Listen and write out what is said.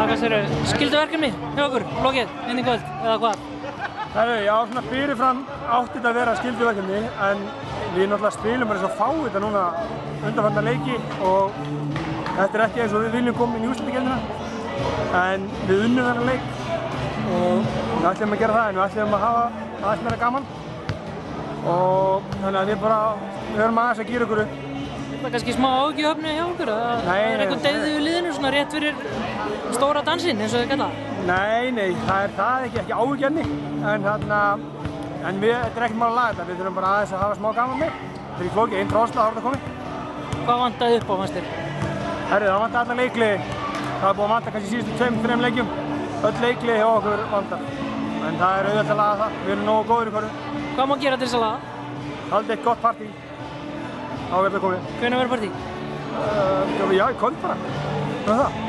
Hvað segirðu? Skylduverkefni hjá okkur, lokið, inn í kvöld, eða hvað? Herru, já, svona fyrirfram átti þetta að vera skylduverkefni, en við náttúrulega spilum bara svo fá þetta núna undanfarna leiki og þetta er ekki eins og við viljum koma inn í úrslitakeppnina, en við unnum þennan leik og við ætlum að gera það, en við ætlum að hafa aðeins meira gaman og þannig að við höfum aðeins að gera okkur upp. Það er kannski smá áhyggjuefni hjá okkur, það er eitthvað deyðið í liðinu svona rétt fyrir stóra dansinn eins og þau kalla. Nei, það er ekki áhyggjuefni, en þetta er ekkert mál að laga þetta, við þurfum bara aðeins að hafa smá gaman með. Þetta er ekki flókið, einn tróðsla þá er þetta komið. Hvað vantaði upp á, fannst þér? Herru, það vantaði alla leikliði. Það er búið að vanta kannski síðustu 2-3 leikjum. Öll leikliði hjá okkur vantar. En það er auðvitað að laga það, við erum nógu góðir í hverju. Hvað má gera til þess að laga? Haldið eitt gott partí. Þá verður það komið. Hvenær verður partí? Já, í kvöld bara. Það er það.